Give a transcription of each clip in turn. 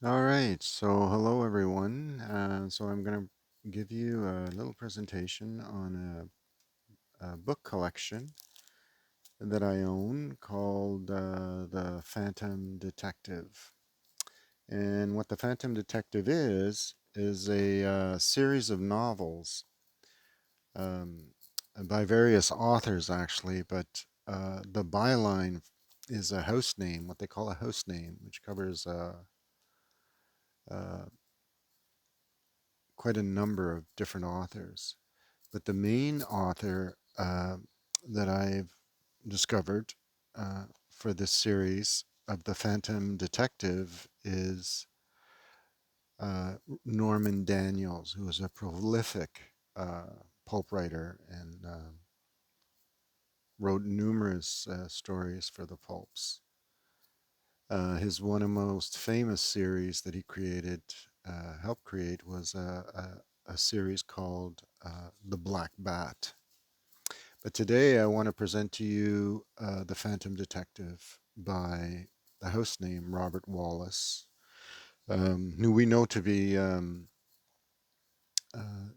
All right, so hello everyone. So I'm going to give you a little presentation on a book collection that I own called The Phantom Detective. And what The Phantom Detective is a series of novels um, by various authors actually, but the byline is a house name, what they call a house name, which covers uh, quite a number of different authors. But the main author that I've discovered for this series of The Phantom Detective is uh, Norman Daniels, who is a prolific pulp writer and wrote numerous stories for the pulps. His one of the most famous series that he created, helped create, was a series called The Black Bat. But today I want to present to you The Phantom Detective by the host name Robert Wallace, who we know to be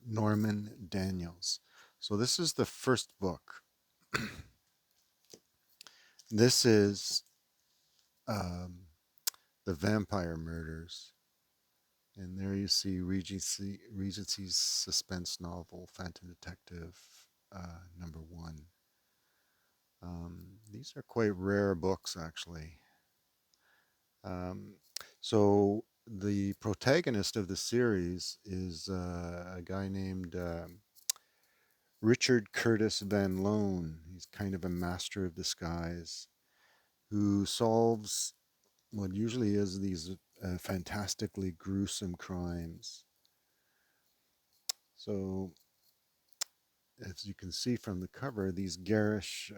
Norman Daniels. So this is the first book. This is um, the Vampire Murders. And there you see Regency's suspense novel, Phantom Detective #1. These are quite rare books, actually. Um, so the protagonist of the series is a guy named Richard Curtis Van Loan. He's kind of a master of disguise who solves what usually is these fantastically gruesome crimes. So, as you can see from the cover, these garish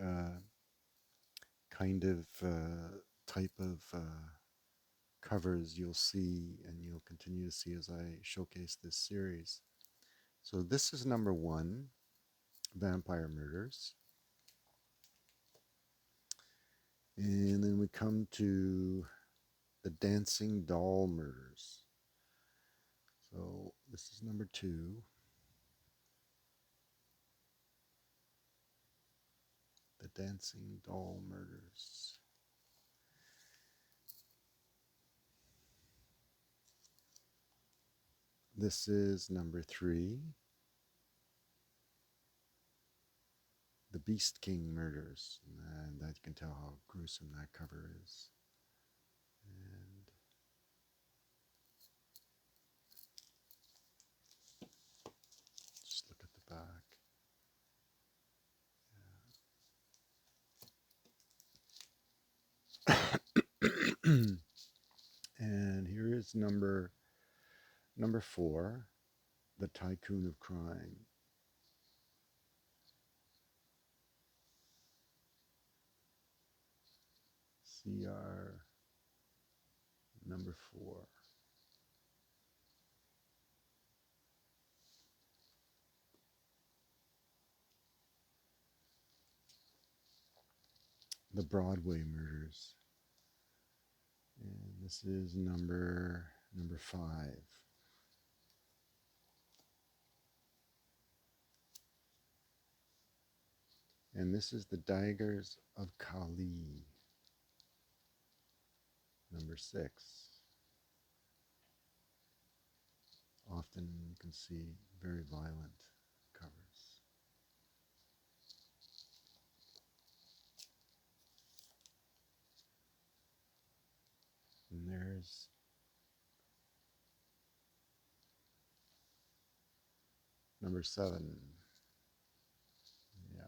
kind of type of covers you'll see and you'll continue to see as I showcase this series. So this is #1, Vampire Murders. And then we come to the Dancing Doll Murders. So this is #2, the Dancing Doll Murders. This is #3, the Beast King Murders. And that you can tell how gruesome that cover is. And just look at the back. And here is number 4, the Tycoon of Crime. CR #4. The Broadway Murders. And this is number 5. And this is the Daggers of Kali, #6. Often you can see very violent covers. And there's #7. Yeah.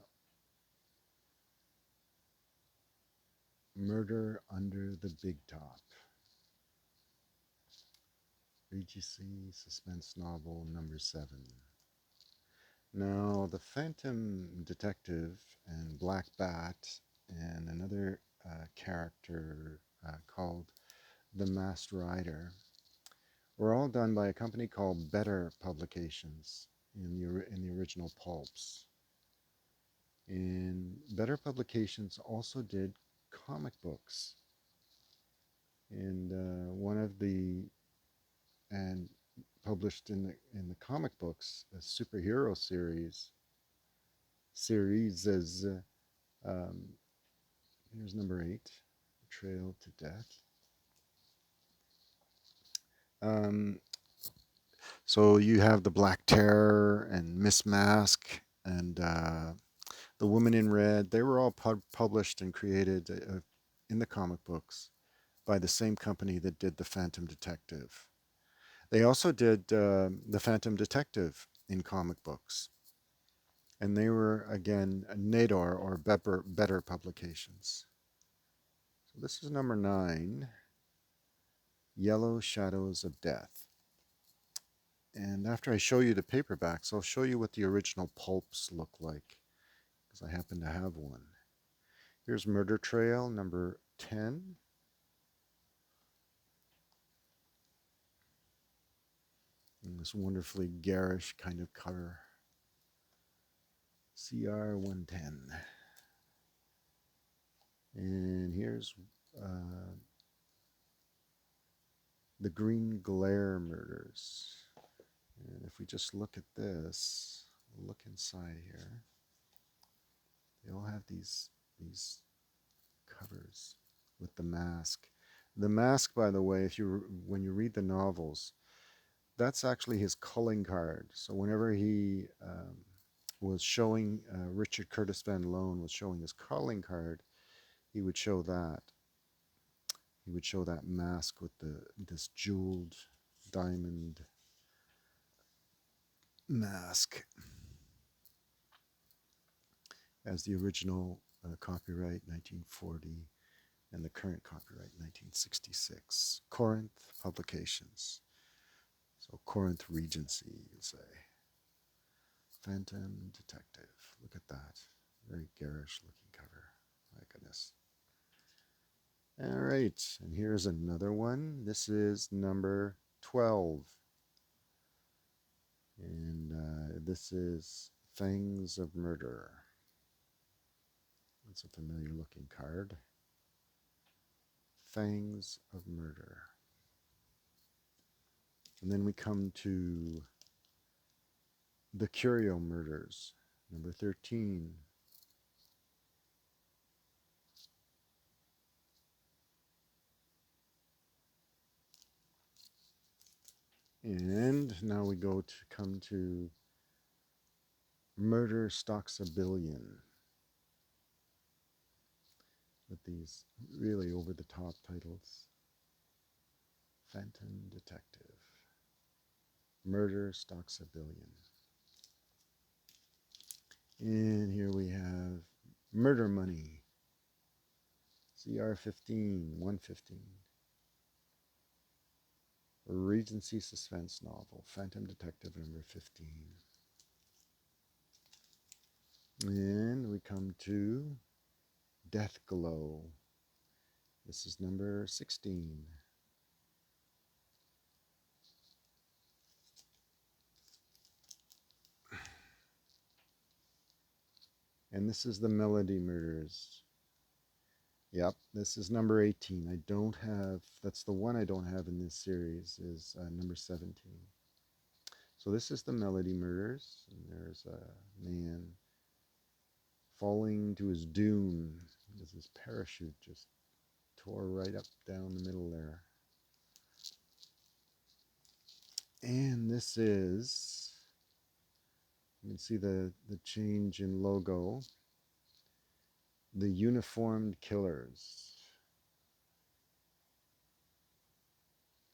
Murder Under the Big Top. Regency suspense novel #7. Now, the Phantom Detective and Black Bat and another character called the Masked Rider were all done by a company called Better Publications in the original pulps. And Better Publications also did comic books. And one of the published in the comic books as superhero series as um, here's number 8, Trail to Death. Um, so you have the Black Terror and Miss Mask and the Woman in Red. They were all published and created in the comic books by the same company that did the Phantom Detective. They also did the Phantom Detective in comic books, and they were again Nador or better publications. So this is number 9, Yellow Shadows of Death. And after I show you the paperbacks, I'll show you what the original pulps look like, because I happen to have one. Here's Murder Trail, number 10. And this wonderfully garish kind of cover. CR 110. And here's the Green Glare Murders. And if we just look at this, look inside here, they all have these covers with the mask. The mask, by the way, when you read the novels, that's actually his calling card. So whenever he was showing, Richard Curtis Van Loan was showing his calling card, he would show that. He would show that mask with this jeweled diamond mask as the original copyright 1940 and the current copyright 1966. Corinth Publications. So Corinth Regency, you say. Phantom Detective. Look at that. Very garish looking cover. My goodness. All right, and here's another one. This is number 12. And this is Fangs of Murder. That's a familiar looking card. Fangs of Murder. And then we come to the Curio Murders, number 13. And now we come to Murder Stalks a Billion, with these really over-the-top titles. Phantom Detective. Murder Stalks a Billion. And here we have Murder Money. CR15, 115. Regency suspense novel, Phantom Detective number 15. And we come to Death Glow. This is number 16. And this is the Melody Murders. Yep, this is number 18. I don't have, that's the one I don't have in this series, is number 17. So this is the Melody Murders, and there's a man falling to his doom as his parachute just tore right up down the middle there. And this is, you can see the change in logo, the Uniformed Killers.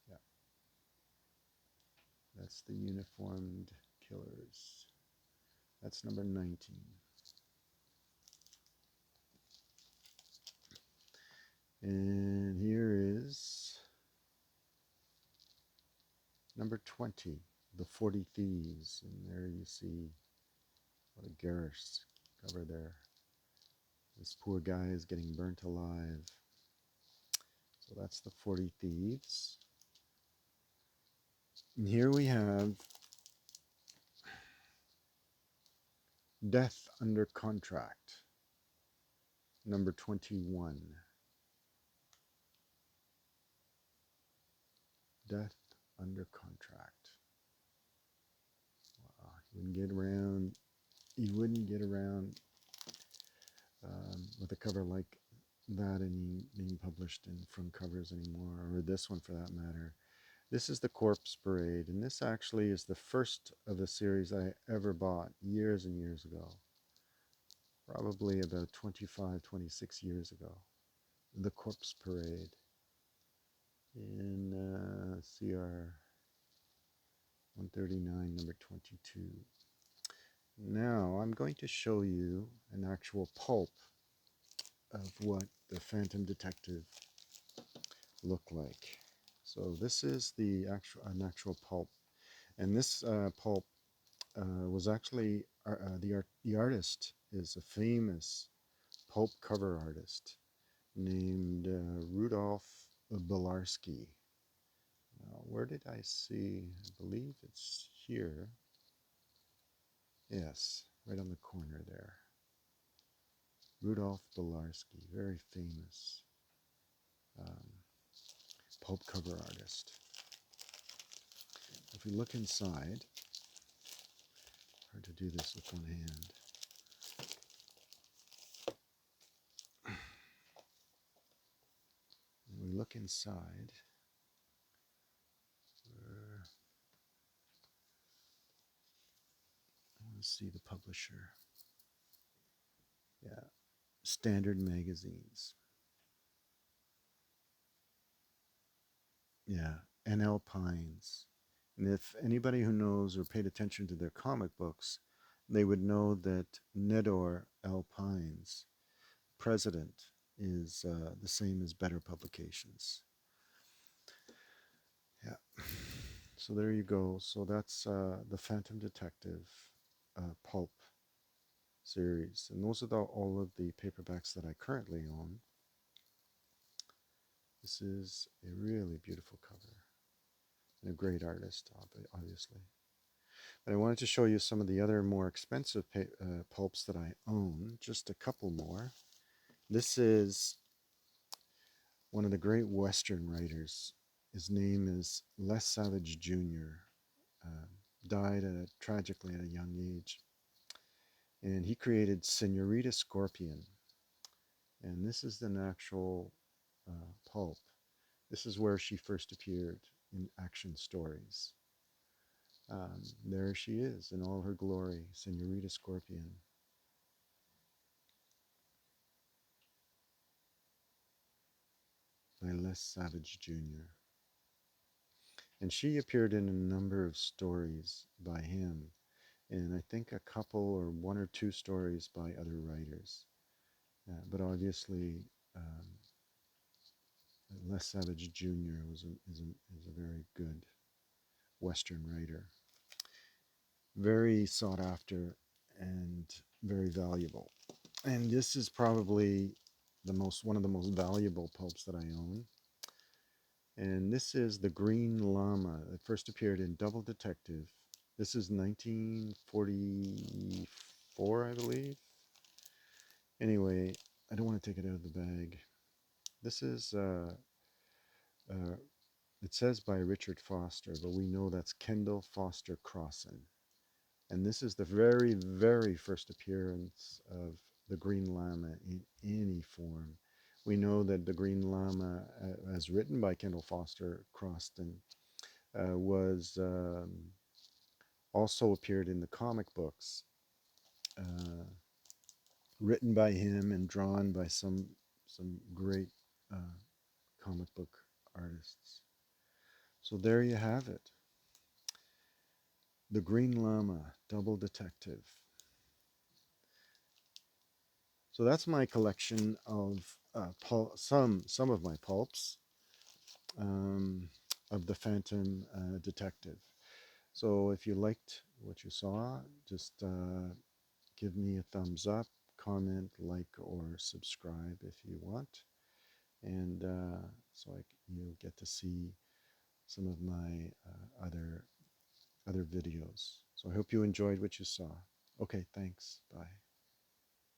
Yeah, that's the Uniformed Killers. That's number 19. And here is number 20, The 40 Thieves. And there you see what a garish cover there. This poor guy is getting burnt alive. So that's the 40 Thieves. And here we have Death Under Contract, number 21. Death Under Contract. Wouldn't get around. You wouldn't get around with a cover like that any being published in front covers anymore, or this one for that matter. This is the Corpse Parade, and this actually is the first of the series I ever bought years and years ago, probably about 25, 26 years ago. The Corpse Parade in CR 139, number 22. Now I'm going to show you an actual pulp of what the Phantom Detective looked like. So this is an actual pulp, and this pulp was actually the artist is a famous pulp cover artist named Rudolph Belarski. Now, where did I see? I believe it's here. Yes, right on the corner there. Rudolph Belarski, very famous um, pulp cover artist. If we look inside, hard to do this with one hand. When we look inside, I want to see the publisher. Yeah, Standard Magazines. Yeah, and Alpines. And if anybody who knows or paid attention to their comic books, they would know that Nedor Alpines, president, is the same as Better Publications. Yeah. So there you go. So that's the Phantom Detective pulp series. And those are all of the paperbacks that I currently own. This is a really beautiful cover and a great artist, obviously. But I wanted to show you some of the other more expensive pulps that I own, just a couple more. This is one of the great Western writers. His name is Les Savage Jr. Died tragically at a young age. And he created Senorita Scorpion. And this is an actual pulp. This is where she first appeared in action stories. There she is in all her glory, Senorita Scorpion. By Les Savage Jr. And she appeared in a number of stories by him, and I think a couple or one or two stories by other writers. But obviously, Les Savage Jr. is a very good Western writer. Very sought after and very valuable. And this is probably one of the most valuable pulps that I own. And this is the Green Llama. It first appeared in Double Detective. This is 1944, I believe. Anyway, I don't want to take it out of the bag. This is, it says by Richard Foster, but we know that's Kendall Foster Crossan. And this is the very, very first appearance of the Green Llama in any form. We know that the Green Llama, as written by Kendall Foster Crossan, was also appeared in the comic books, uh, written by him and drawn by some great comic book artists. So there you have it, the Green Llama, Double Detective. So that's my collection of some of my pulps of the Phantom Detective. So if you liked what you saw, just give me a thumbs up, comment, like, or subscribe if you want. And you'll get to see some of my other videos. So I hope you enjoyed what you saw. Okay, thanks. Bye.